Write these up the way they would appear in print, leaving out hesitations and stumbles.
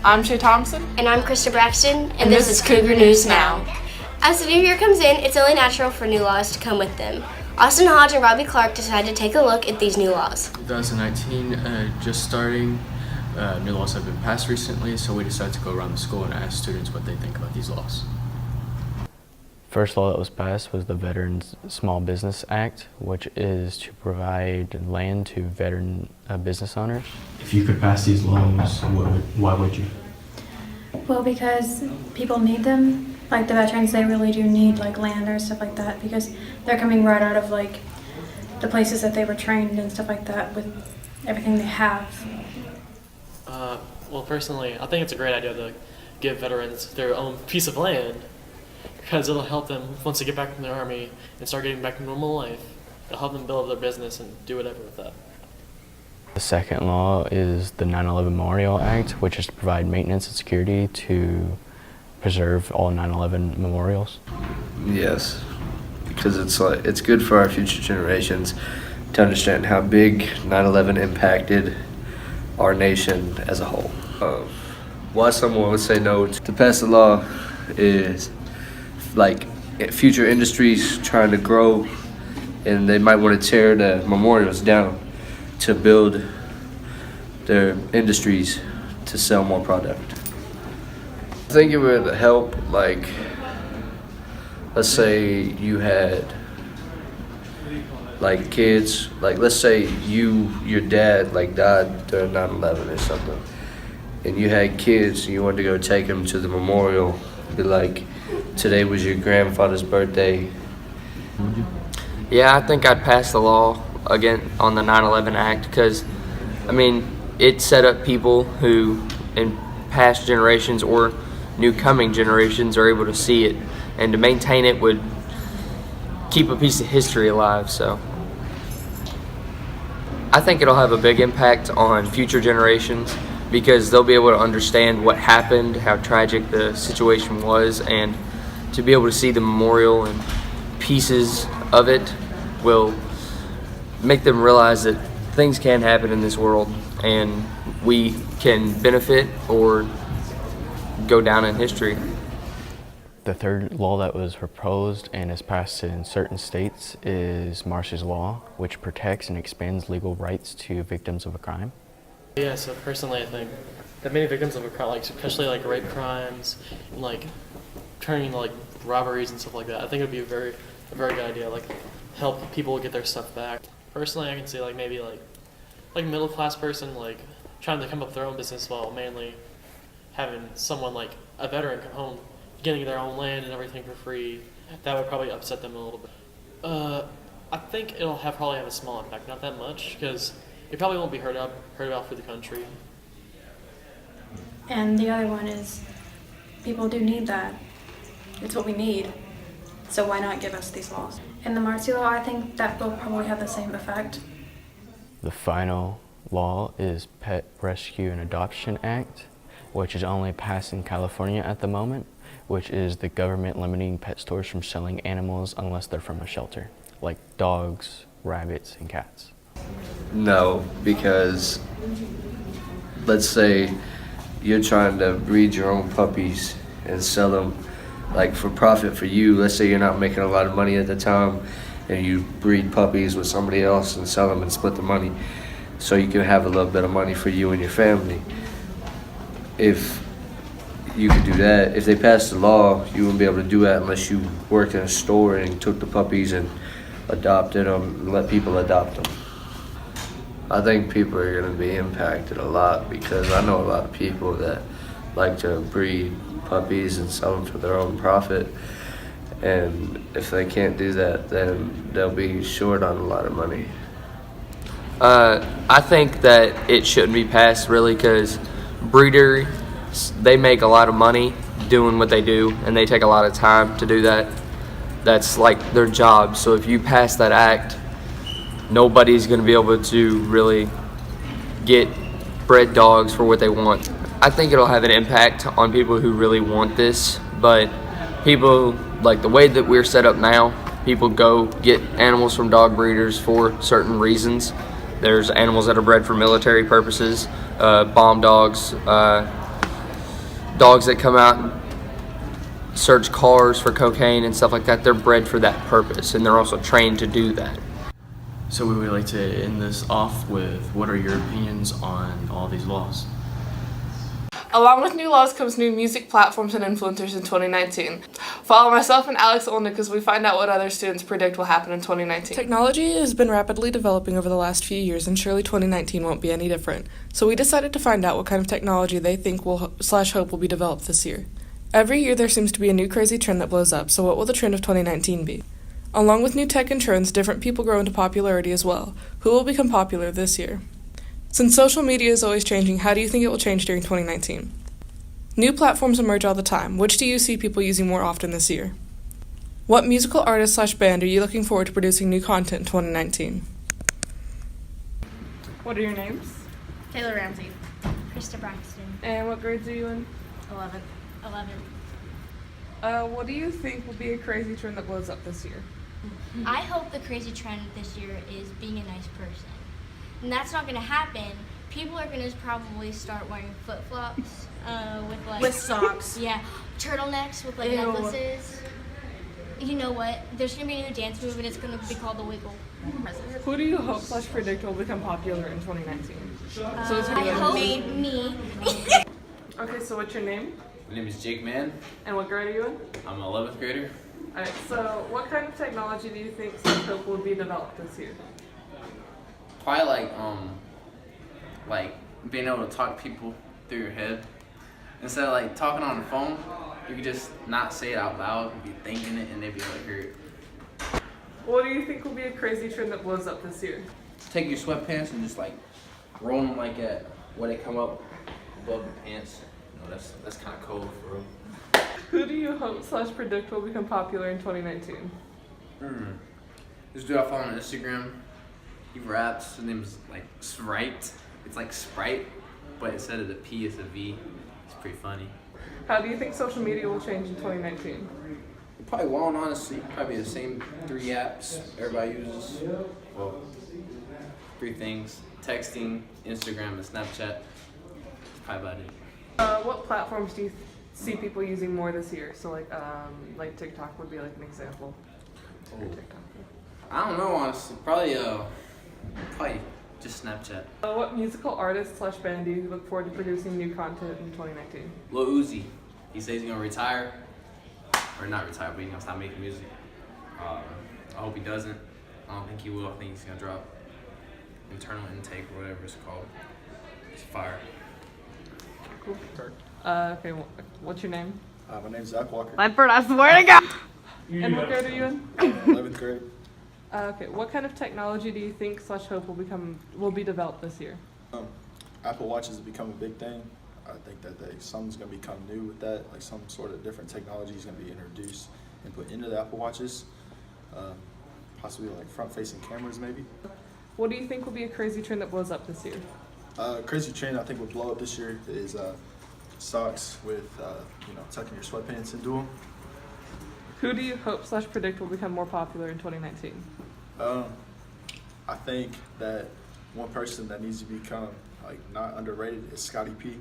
I'm Shay Thompson. And I'm Krista Braxton, and this is Cougar News Now. As the new year comes in, it's only natural for new laws to come with them. Austin Hodge and Robbie Clark decided to take a look at these new laws. 2019 just starting. New laws have been passed recently, so we decided to go around the school and ask students what they think about these laws. First law that was passed was the Veterans Small Business Act, which is to provide land to veteran business owners. If you could pass these laws, why would you? Well, because people need them. Like the veterans, they really do need like land or stuff like that because they're coming right out of like the places that they were trained and stuff like that with everything they have. Well, personally, I think it's a great idea to give veterans their own piece of land because it'll help them once they get back from the Army and start getting back to normal life. It'll help them build their business and do whatever with that. The second law is the 9/11 Memorial Act, which is to provide maintenance and security to preserve all 9/11 memorials. Yes, because it's good for our future generations to understand how big 9/11 impacted our nation as a whole. Why someone would say no to pass the law is like future industries trying to grow, and they might want to tear the memorials down to build their industries to sell more product. I think it would help, like, let's say you had like kids, like let's say your dad like died during 9/11 or something, and you had kids and you wanted to go take them to the memorial, be like, today was your grandfather's birthday. Yeah, I think I'd pass the law again on the 9/11 Act because, I mean, it set up people who in past generations or new coming generations are able to see it, and to maintain it would keep a piece of history alive. So I think it'll have a big impact on future generations because they'll be able to understand what happened, how tragic the situation was, and to be able to see the memorial and pieces of it will make them realize that things can happen in this world and we can benefit or go down in history. The third law that was proposed and is passed in certain states is Marsy's Law, which protects and expands legal rights to victims of a crime. Yeah, so personally I think that many victims of a crime, like especially like rape crimes and like turning into like robberies and stuff like that, I think it would be a very good idea, like help people get their stuff back. Personally I can see like maybe like middle class person like trying to come up with their own business while mainly having someone like a veteran come home getting their own land and everything for free. That would probably upset them a little bit. I think it'll probably have a small impact, not that much, because it probably won't be heard about for the country. And the other one is people do need that. It's what we need. So why not give us these laws? And the Marsy Law, I think that will probably have the same effect. The final law is Pet Rescue and Adoption Act, which is only passed in California at the moment, which is the government limiting pet stores from selling animals unless they're from a shelter, like dogs, rabbits, and cats. No, because let's say you're trying to breed your own puppies and sell them like for profit for you. Let's say you're not making a lot of money at the time and you breed puppies with somebody else and sell them and split the money so you can have a little bit of money for you and your family. If you could do that, if they passed the law, you wouldn't be able to do that unless you worked in a store and took the puppies and adopted them and let people adopt them. I think people are going to be impacted a lot because I know a lot of people that like to breed puppies and sell them for their own profit, and if they can't do that, then they'll be short on a lot of money. I think that it shouldn't be passed really because breeders, they make a lot of money doing what they do and they take a lot of time to do that. That's like their job. So if you pass that act, nobody's going to be able to really get bred dogs for what they want. I think it'll have an impact on people who really want this, but people, like the way that we're set up now, people go get animals from dog breeders for certain reasons. There's animals that are bred for military purposes, bomb dogs, dogs that come out and search cars for cocaine and stuff like that, they're bred for that purpose, and they're also trained to do that. So we would like to end this off with, what are your opinions on all these laws? Along with new laws comes new music platforms and influencers in 2019. Follow myself and Alex Olnick as we find out what other students predict will happen in 2019. Technology has been rapidly developing over the last few years, and surely 2019 won't be any different. So we decided to find out what kind of technology they think will/hope will be developed this year. Every year there seems to be a new crazy trend that blows up, so what will the trend of 2019 be? Along with new tech and trends, different people grow into popularity as well. Who will become popular this year? Since social media is always changing, how do you think it will change during 2019? New platforms emerge all the time. Which do you see people using more often this year? What musical artist/band are you looking forward to producing new content in 2019? What are your names? Taylor Ramsey. Krista Braxton. And what grades are you in? 11. What do you think will be a crazy trend that blows up this year? I hope the crazy trend this year is being a nice person. And that's not going to happen. People are going to probably start wearing flip-flops with socks. Yeah, turtlenecks with Ew. necklaces. You know what? There's going to be a new dance move and it's going to be called the Wiggle. Who do you hope/predict will become popular in 2019? So it's I hope me. Okay, so what's your name? My name is Jake Mann. And what grade are you in? I'm an 11th grader. Alright, so what kind of technology do you think hope will be developed this year? Probably like being able to talk to people through your head. Instead of like talking on the phone, you can just not say it out loud and be thinking it and they'd be able to hear it. What do you think will be a crazy trend that blows up this year? Take your sweatpants and just like roll them like at where they come up above the pants. You know, that's kind of cool for real. Who do you hope/predict will become popular in 2019? This dude I follow on Instagram, he raps. His name's like Sprite. It's like Sprite, but instead of the P, it's a V. It's pretty funny. How do you think social media will change in 2019? It probably won't, honestly. Probably the same 3 apps everybody uses. Well, 3 things: texting, Instagram, and Snapchat. That's probably about it. What platforms do you see people using more this year? So like TikTok would be like an example. Or TikTok. I don't know, honestly. Probably just Snapchat. What musical artist/band do you look forward to producing new content in 2019? Lil Uzi. He says he's gonna retire, or not retire, but he's gonna stop making music. I hope he doesn't. I don't think he will. I think he's gonna drop internal intake or whatever it's called. It's fire. Cool. Okay, what's your name? My name's Zach Walker. Ledford, I swear to God! And what grade are you in? 11th grade. Okay, what kind of technology do you think/hope will be developed this year? Apple Watches have become a big thing. I think that something's going to become new with that, like some sort of different technology is going to be introduced and put into the Apple Watches. Possibly like front-facing cameras, maybe. What do you think will be a crazy trend that blows up this year? Crazy trend I think will blow up this year is socks with tucking your sweatpants into them. Who do you hope/predict will become more popular in 2019? I think that one person that needs to become not underrated is Scotty P.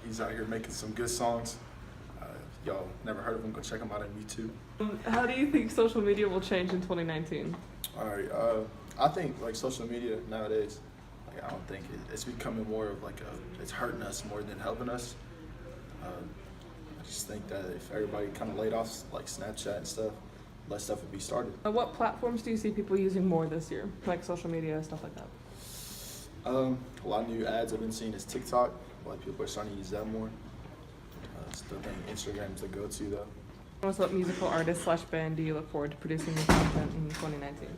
He's out here making some good songs. Y'all never heard of him? Go check him out on YouTube. How do you think social media will change in 2019? All right. I think social media nowadays, I don't think it's becoming more of it's hurting us more than helping us. I just think that if everybody kind of laid off Snapchat and stuff, less stuff would be started. What platforms do you see people using more this year, like social media, stuff like that? A lot of new ads I've been seeing is TikTok. A lot of people are starting to use that more. Still think Instagram's the go-to though. What musical artist/band do you look forward to producing new content in 2019?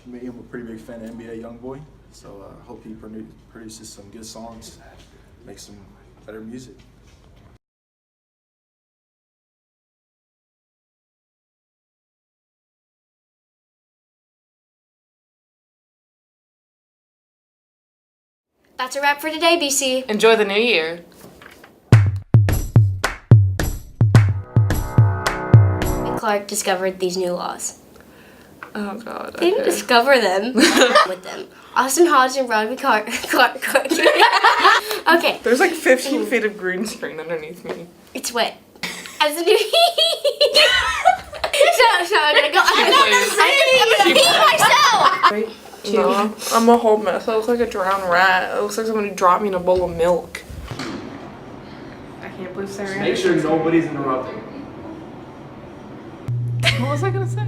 Me, I'm a pretty big fan of NBA YoungBoy, so I hope he produces some good songs, makes some better music. That's a wrap for today, BC. Enjoy the new year. And Clark discovered these new laws. Oh God. They didn't Okay. discover them with them. Austin Hodge and Robbie Clark. Okay. There's like 15 feet of green screen underneath me. It's wet. As a new so I'm gonna go. I'm gonna pee myself. No, I'm a whole mess. I look like a drowned rat. It looks like somebody dropped me in a bowl of milk. I can't believe Sarah. Make sure nobody's interrupting. What was I gonna say?